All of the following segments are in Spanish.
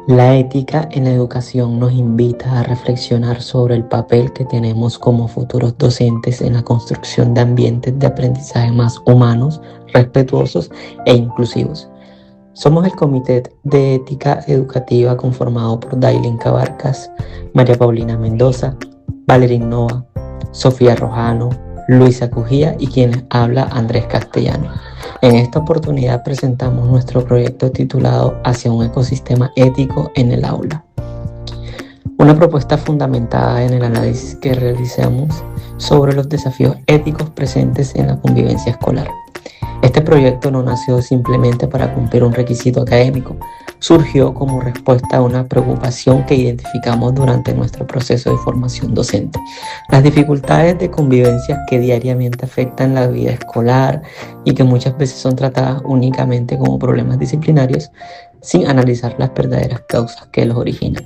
La ética en la educación nos invita a reflexionar sobre el papel que tenemos como futuros docentes en la construcción de ambientes de aprendizaje más humanos, respetuosos e inclusivos. Somos el Comité de Ética Educativa conformado por Dailin Cabarcas, María Paulina Mendoza, Valerín Nova, Sofía Rojano, Luisa Cujía y quien habla Andrés Castellano. En esta oportunidad presentamos nuestro proyecto titulado Hacia un ecosistema ético en el aula. Una propuesta fundamentada en el análisis que realizamos sobre los desafíos éticos presentes en la convivencia escolar. Este proyecto no nació simplemente para cumplir un requisito académico, surgió como respuesta a una preocupación que identificamos durante nuestro proceso de formación docente. Las dificultades de convivencia que diariamente afectan la vida escolar y que muchas veces son tratadas únicamente como problemas disciplinarios sin analizar las verdaderas causas que los originan.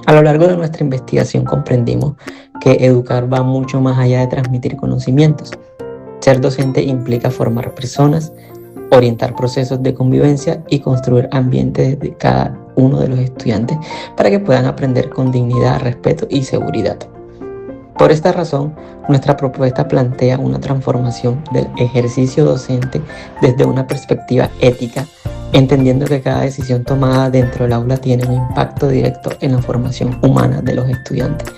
A lo largo de nuestra investigación comprendimos que educar va mucho más allá de transmitir conocimientos. Ser docente implica formar personas, orientar procesos de convivencia y construir ambientes de cada uno de los estudiantes para que puedan aprender con dignidad, respeto y seguridad. Por esta razón, nuestra propuesta plantea una transformación del ejercicio docente desde una perspectiva ética, entendiendo que cada decisión tomada dentro del aula tiene un impacto directo en la formación humana de los estudiantes.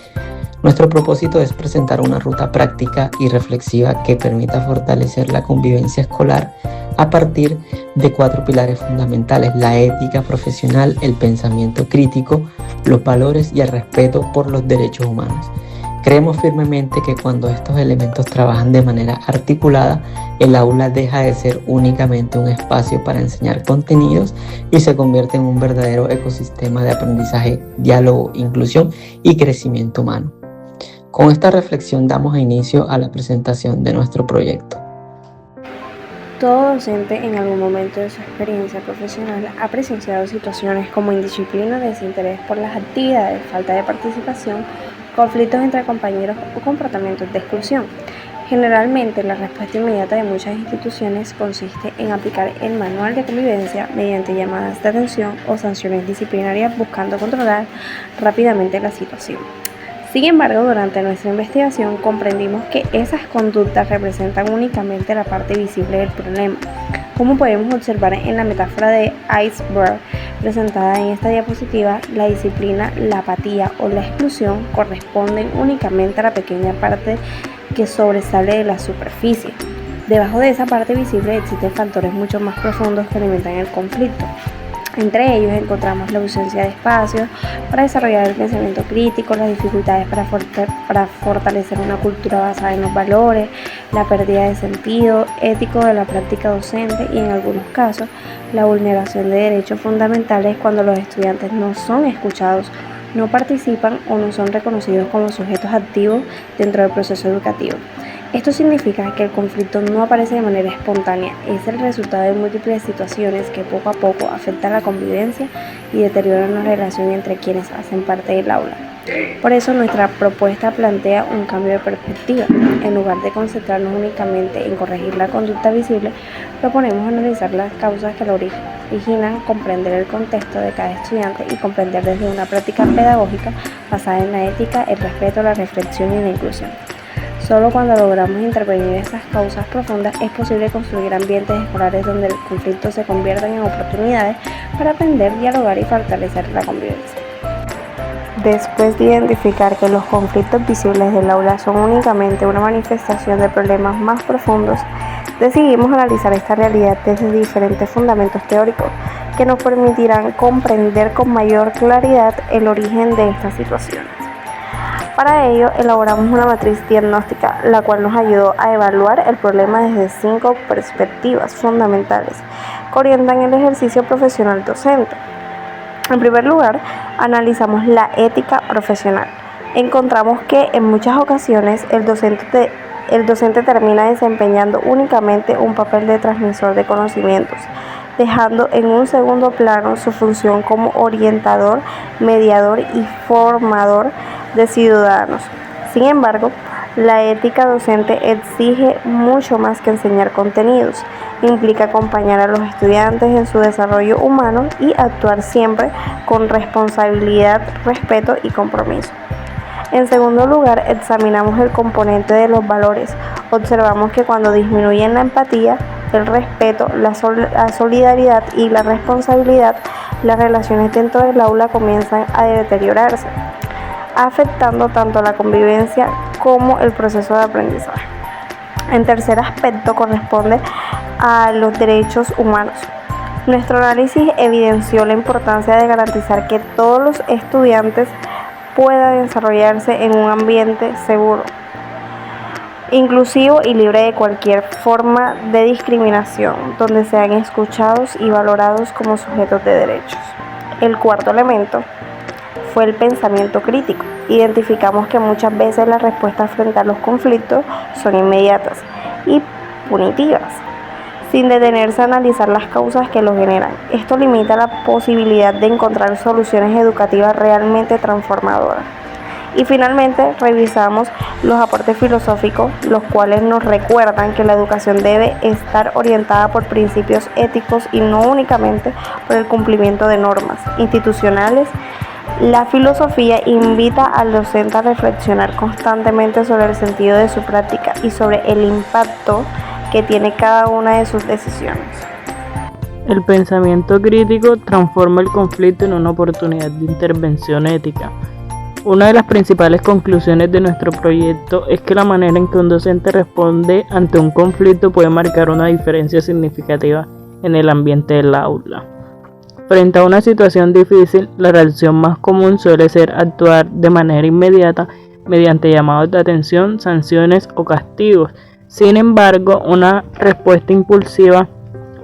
Nuestro propósito es presentar una ruta práctica y reflexiva que permita fortalecer la convivencia escolar a partir de 4 pilares fundamentales: la ética profesional, el pensamiento crítico, los valores y el respeto por los derechos humanos. Creemos firmemente que cuando estos elementos trabajan de manera articulada, el aula deja de ser únicamente un espacio para enseñar contenidos y se convierte en un verdadero ecosistema de aprendizaje, diálogo, inclusión y crecimiento humano. Con esta reflexión damos inicio a la presentación de nuestro proyecto. Todo docente en algún momento de su experiencia profesional ha presenciado situaciones como indisciplina, desinterés por las actividades, falta de participación, conflictos entre compañeros o comportamientos de exclusión. Generalmente, la respuesta inmediata de muchas instituciones consiste en aplicar el manual de convivencia mediante llamadas de atención o sanciones disciplinarias buscando controlar rápidamente la situación. Sin embargo, durante nuestra investigación comprendimos que esas conductas representan únicamente la parte visible del problema. Como podemos observar en la metáfora de iceberg presentada en esta diapositiva, la disciplina, la apatía o la exclusión corresponden únicamente a la pequeña parte que sobresale de la superficie. Debajo de esa parte visible existen factores mucho más profundos que alimentan el conflicto. Entre ellos encontramos la ausencia de espacios para desarrollar el pensamiento crítico, las dificultades para fortalecer una cultura basada en los valores, la pérdida de sentido ético de la práctica docente y en algunos casos la vulneración de derechos fundamentales cuando los estudiantes no son escuchados, no participan o no son reconocidos como sujetos activos dentro del proceso educativo. Esto significa que el conflicto no aparece de manera espontánea, es el resultado de múltiples situaciones que poco a poco afectan la convivencia y deterioran la relación entre quienes hacen parte del aula. Por eso nuestra propuesta plantea un cambio de perspectiva. En lugar de concentrarnos únicamente en corregir la conducta visible, proponemos analizar las causas que lo originan, comprender el contexto de cada estudiante y comprender desde una práctica pedagógica basada en la ética, el respeto, la reflexión y la inclusión. Solo cuando logramos intervenir esas causas profundas es posible construir ambientes escolares donde el conflicto se convierta en oportunidades para aprender, dialogar y fortalecer la convivencia. Después de identificar que los conflictos visibles del aula son únicamente una manifestación de problemas más profundos, decidimos analizar esta realidad desde diferentes fundamentos teóricos que nos permitirán comprender con mayor claridad el origen de estas situaciones. Para ello, elaboramos una matriz diagnóstica, la cual nos ayudó a evaluar el problema desde 5 perspectivas fundamentales que orientan el ejercicio profesional docente. En primer lugar, analizamos la ética profesional. Encontramos que en muchas ocasiones el docente termina desempeñando únicamente un papel de transmisor de conocimientos, dejando en un segundo plano su función como orientador, mediador y formador de ciudadanos. Sin embargo, La ética docente exige mucho más que enseñar contenidos. Implica acompañar a los estudiantes en su desarrollo humano y actuar siempre con responsabilidad, respeto y compromiso. En segundo lugar, examinamos el componente de los valores. Observamos que cuando disminuyen la empatía, el respeto, la solidaridad y la responsabilidad, las relaciones dentro del aula comienzan a deteriorarse, afectando tanto la convivencia como el proceso de aprendizaje. En tercer aspecto, corresponde a los derechos humanos. Nuestro análisis evidenció la importancia de garantizar que todos los estudiantes puedan desarrollarse en un ambiente seguro, inclusivo y libre de cualquier forma de discriminación, donde sean escuchados y valorados como sujetos de derechos. El cuarto elemento fue el pensamiento crítico. Identificamos que muchas veces las respuestas frente a los conflictos son inmediatas y punitivas, sin detenerse a analizar las causas que los generan. Esto limita la posibilidad de encontrar soluciones educativas realmente transformadoras. Y finalmente revisamos los aportes filosóficos, los cuales nos recuerdan que la educación debe estar orientada por principios éticos y no únicamente por el cumplimiento de normas institucionales. La filosofía invita al docente a reflexionar constantemente sobre el sentido de su práctica y sobre el impacto que tiene cada una de sus decisiones. El pensamiento crítico transforma el conflicto en una oportunidad de intervención ética. Una de las principales conclusiones de nuestro proyecto es que la manera en que un docente responde ante un conflicto puede marcar una diferencia significativa en el ambiente del aula. Frente a una situación difícil, la reacción más común suele ser actuar de manera inmediata mediante llamados de atención, sanciones o castigos. Sin embargo, una respuesta impulsiva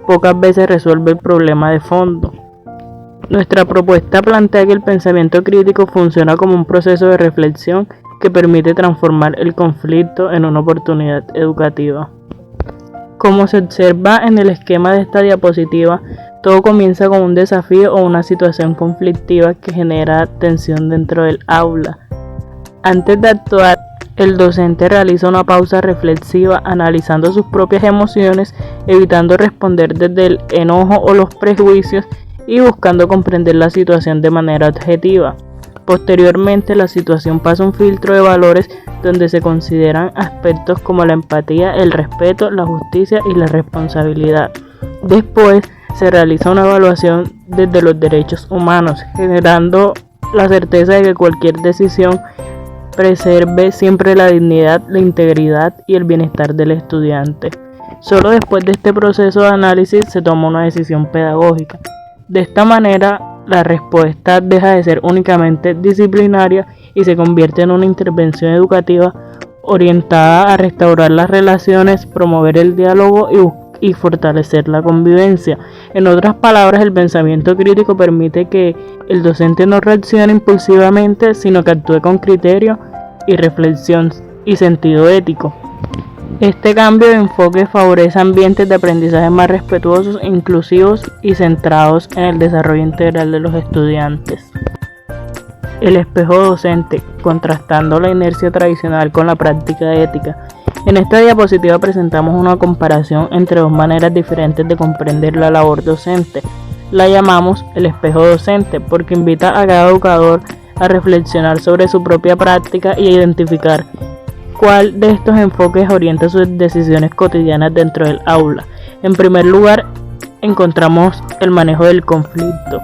pocas veces resuelve el problema de fondo. Nuestra propuesta plantea que el pensamiento crítico funciona como un proceso de reflexión que permite transformar el conflicto en una oportunidad educativa. Como se observa en el esquema de esta diapositiva, todo comienza con un desafío o una situación conflictiva que genera tensión dentro del aula. Antes de actuar, el docente realiza una pausa reflexiva analizando sus propias emociones, evitando responder desde el enojo o los prejuicios y buscando comprender la situación de manera objetiva. Posteriormente, la situación pasa un filtro de valores donde se consideran aspectos como la empatía, el respeto, la justicia y la responsabilidad. Después, se realiza una evaluación desde los derechos humanos, generando la certeza de que cualquier decisión preserve siempre la dignidad, la integridad y el bienestar del estudiante. Solo después de este proceso de análisis se toma una decisión pedagógica. De esta manera, la respuesta deja de ser únicamente disciplinaria y se convierte en una intervención educativa orientada a restaurar las relaciones, promover el diálogo y fortalecer la convivencia. En otras palabras, el pensamiento crítico permite que el docente no reaccione impulsivamente, sino que actúe con criterio y reflexión y sentido ético. Este cambio de enfoque favorece ambientes de aprendizaje más respetuosos, inclusivos y centrados en el desarrollo integral de los estudiantes. El espejo docente, contrastando la inercia tradicional con la práctica ética. En esta diapositiva presentamos una comparación entre dos maneras diferentes de comprender la labor docente. La llamamos el espejo docente porque invita a cada educador a reflexionar sobre su propia práctica y a identificar cuál de estos enfoques orienta sus decisiones cotidianas dentro del aula. En primer lugar, encontramos el manejo del conflicto.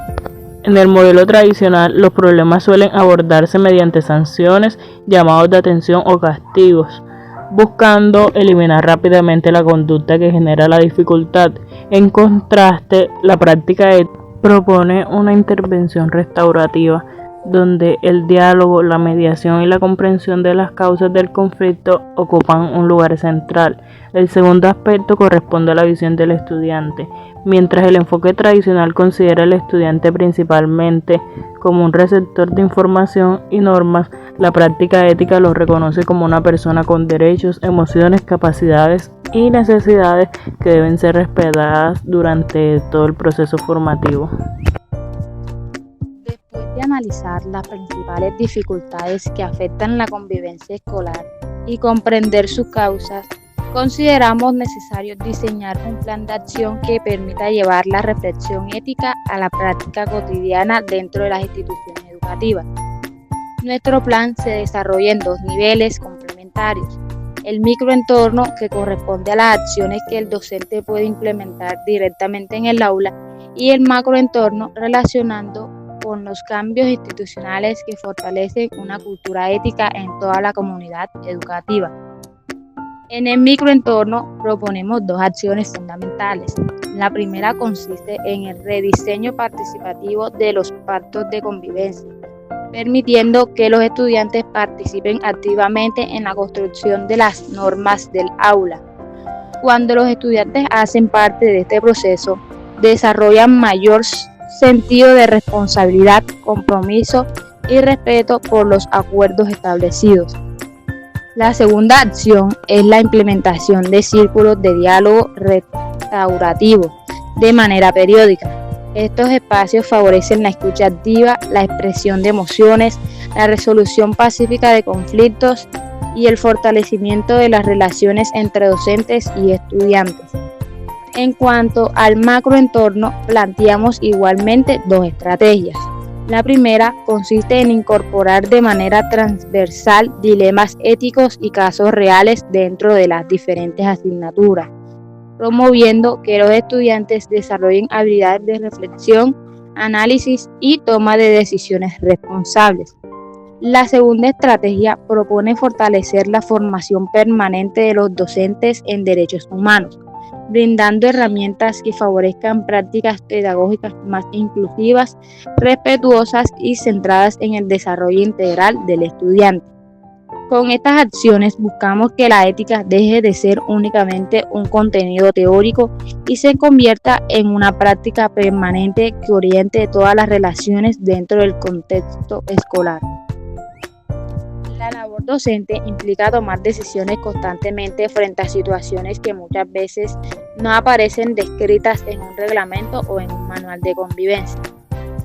En el modelo tradicional, los problemas suelen abordarse mediante sanciones, llamados de atención o castigos, buscando eliminar rápidamente la conducta que genera la dificultad. En contraste, la práctica propone una intervención restaurativa, donde el diálogo, la mediación y la comprensión de las causas del conflicto ocupan un lugar central. El segundo aspecto corresponde a la visión del estudiante. Mientras el enfoque tradicional considera al estudiante principalmente como un receptor de información y normas, la práctica ética lo reconoce como una persona con derechos, emociones, capacidades y necesidades que deben ser respetadas durante todo el proceso formativo. De analizar las principales dificultades que afectan la convivencia escolar, y comprender sus causas, consideramos necesario diseñar un plan de acción que permita llevar la reflexión ética a la práctica cotidiana dentro de las instituciones educativas. Nuestro plan se desarrolla en 2 niveles complementarios: el microentorno, que corresponde a las acciones que el docente puede implementar directamente en el aula, y el macroentorno, relacionando con los cambios institucionales que fortalecen una cultura ética en toda la comunidad educativa. En el microentorno proponemos 2 acciones fundamentales. La primera consiste en el rediseño participativo de los pactos de convivencia, permitiendo que los estudiantes participen activamente en la construcción de las normas del aula. Cuando los estudiantes hacen parte de este proceso, desarrollan mayor sentido de responsabilidad, compromiso y respeto por los acuerdos establecidos. La segunda acción es la implementación de círculos de diálogo restaurativo de manera periódica. Estos espacios favorecen la escucha activa, la expresión de emociones, la resolución pacífica de conflictos y el fortalecimiento de las relaciones entre docentes y estudiantes. En cuanto al macroentorno, planteamos igualmente 2 estrategias. La primera consiste en incorporar de manera transversal dilemas éticos y casos reales dentro de las diferentes asignaturas, promoviendo que los estudiantes desarrollen habilidades de reflexión, análisis y toma de decisiones responsables. La segunda estrategia propone fortalecer la formación permanente de los docentes en derechos humanos, brindando herramientas que favorezcan prácticas pedagógicas más inclusivas, respetuosas y centradas en el desarrollo integral del estudiante. Con estas acciones buscamos que la ética deje de ser únicamente un contenido teórico y se convierta en una práctica permanente que oriente todas las relaciones dentro del contexto escolar. La labor docente implica tomar decisiones constantemente frente a situaciones que muchas veces no aparecen descritas en un reglamento o en un manual de convivencia.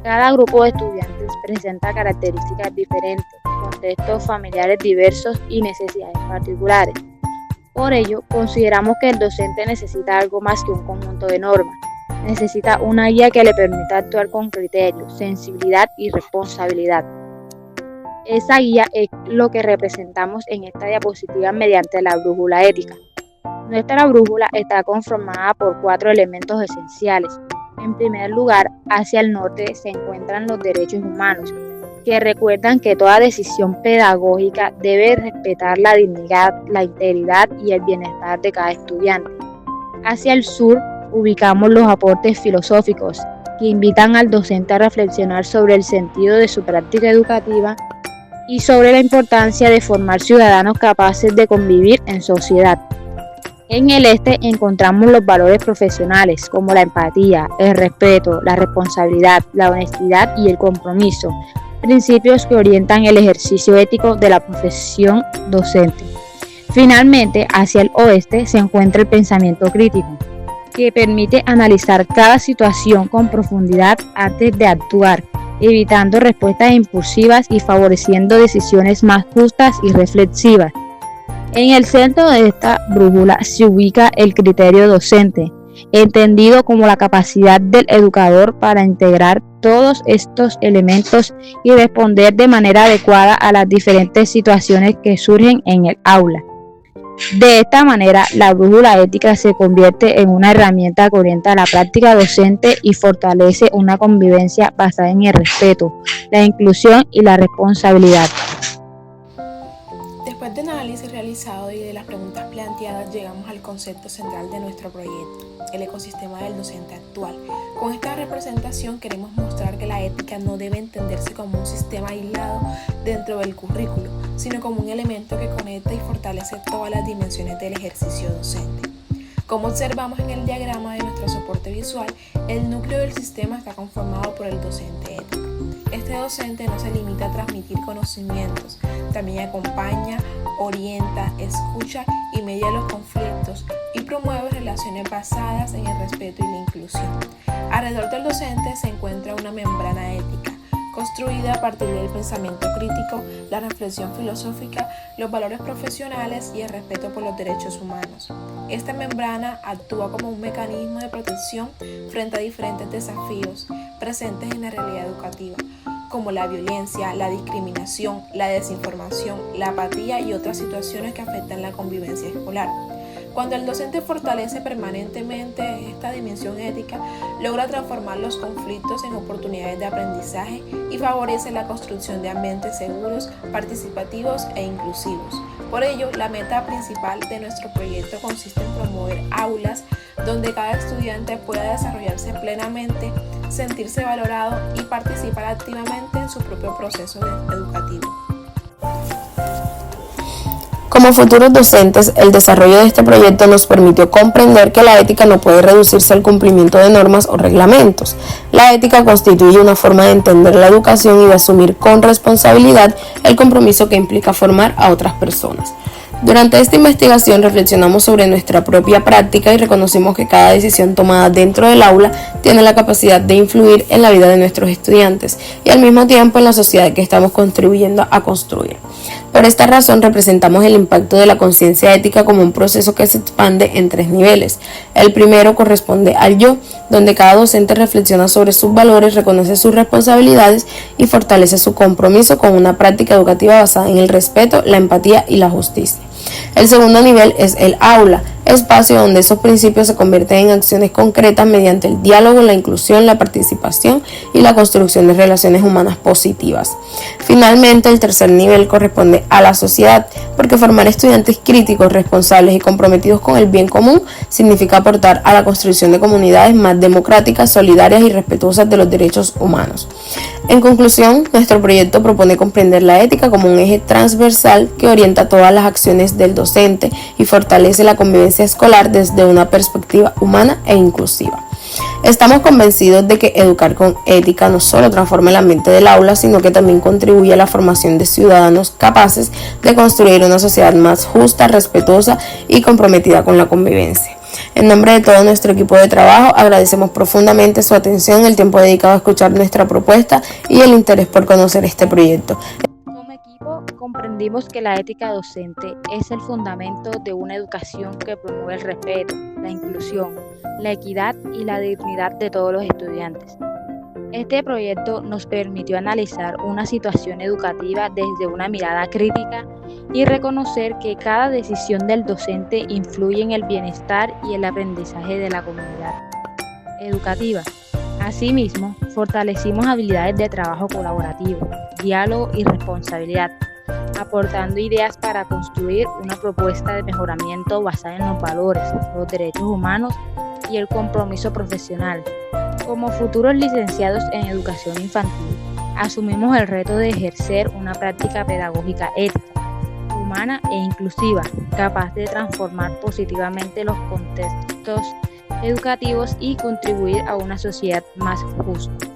Cada grupo de estudiantes presenta características diferentes, contextos familiares diversos y necesidades particulares. Por ello, consideramos que el docente necesita algo más que un conjunto de normas. Necesita una guía que le permita actuar con criterio, sensibilidad y responsabilidad. Esa guía es lo que representamos en esta diapositiva mediante la brújula ética. Nuestra brújula está conformada por 4 elementos esenciales. En primer lugar, hacia el norte se encuentran los derechos humanos, que recuerdan que toda decisión pedagógica debe respetar la dignidad, la integridad y el bienestar de cada estudiante. Hacia el sur, ubicamos los aportes filosóficos, que invitan al docente a reflexionar sobre el sentido de su práctica educativa y sobre la importancia de formar ciudadanos capaces de convivir en sociedad. En el este encontramos los valores profesionales como la empatía, el respeto, la responsabilidad, la honestidad y el compromiso, principios que orientan el ejercicio ético de la profesión docente. Finalmente, hacia el oeste se encuentra el pensamiento crítico, que permite analizar cada situación con profundidad antes de actuar, evitando respuestas impulsivas y favoreciendo decisiones más justas y reflexivas. En el centro de esta brújula se ubica el criterio docente, entendido como la capacidad del educador para integrar todos estos elementos y responder de manera adecuada a las diferentes situaciones que surgen en el aula. De esta manera, la brújula ética se convierte en una herramienta que orienta la práctica docente y fortalece una convivencia basada en el respeto, la inclusión y la responsabilidad. Después del análisis realizado y de las preguntas planteadas, llegamos al concepto central de nuestro proyecto, el ecosistema del docente actual. Con esta representación queremos mostrar que la ética no debe entenderse como un sistema aislado dentro del currículo, sino como un elemento que conecta y fortalece todas las dimensiones del ejercicio docente. Como observamos en el diagrama de nuestro soporte visual, el núcleo del sistema está conformado por el docente ético. Este docente no se limita a transmitir conocimientos, también acompaña, orienta, escucha y media los conflictos y promueve relaciones basadas en el respeto y la inclusión. Alrededor del docente se encuentra una membrana ética, construida a partir del pensamiento crítico, la reflexión filosófica, los valores profesionales y el respeto por los derechos humanos. Esta membrana actúa como un mecanismo de protección frente a diferentes desafíos presentes en la realidad educativa, como la violencia, la discriminación, la desinformación, la apatía y otras situaciones que afectan la convivencia escolar. Cuando el docente fortalece permanentemente esta dimensión ética, logra transformar los conflictos en oportunidades de aprendizaje y favorece la construcción de ambientes seguros, participativos e inclusivos. Por ello, la meta principal de nuestro proyecto consiste en promover aulas donde cada estudiante pueda desarrollarse plenamente, sentirse valorado y participar activamente en su propio proceso educativo. Como futuros docentes, el desarrollo de este proyecto nos permitió comprender que la ética no puede reducirse al cumplimiento de normas o reglamentos. La ética constituye una forma de entender la educación y de asumir con responsabilidad el compromiso que implica formar a otras personas. Durante esta investigación reflexionamos sobre nuestra propia práctica y reconocimos que cada decisión tomada dentro del aula tiene la capacidad de influir en la vida de nuestros estudiantes y al mismo tiempo en la sociedad que estamos contribuyendo a construir. Por esta razón representamos el impacto de la conciencia ética como un proceso que se expande en 3 niveles. El primero corresponde al yo, donde cada docente reflexiona sobre sus valores, reconoce sus responsabilidades y fortalece su compromiso con una práctica educativa basada en el respeto, la empatía y la justicia. El segundo nivel es el aula, espacio donde esos principios se convierten en acciones concretas mediante el diálogo, la inclusión, la participación y la construcción de relaciones humanas positivas. Finalmente, el tercer nivel corresponde a la sociedad, porque formar estudiantes críticos, responsables y comprometidos con el bien común significa aportar a la construcción de comunidades más democráticas, solidarias y respetuosas de los derechos humanos. En conclusión, nuestro proyecto propone comprender la ética como un eje transversal que orienta todas las acciones del docente y fortalece la convivencia escolar desde una perspectiva humana e inclusiva. Estamos convencidos de que educar con ética no solo transforma el ambiente del aula, sino que también contribuye a la formación de ciudadanos capaces de construir una sociedad más justa, respetuosa y comprometida con la convivencia. En nombre de todo nuestro equipo de trabajo, agradecemos profundamente su atención, el tiempo dedicado a escuchar nuestra propuesta y el interés por conocer este proyecto. Como equipo, comprendimos que la ética docente es el fundamento de una educación que promueve el respeto, la inclusión, la equidad y la dignidad de todos los estudiantes. Este proyecto nos permitió analizar una situación educativa desde una mirada crítica y reconocer que cada decisión del docente influye en el bienestar y el aprendizaje de la comunidad educativa. Asimismo, fortalecimos habilidades de trabajo colaborativo, diálogo y responsabilidad, aportando ideas para construir una propuesta de mejoramiento basada en los valores, los derechos humanos y el compromiso profesional. Como futuros licenciados en educación infantil, asumimos el reto de ejercer una práctica pedagógica ética, humana e inclusiva, capaz de transformar positivamente los contextos educativos y contribuir a una sociedad más justa.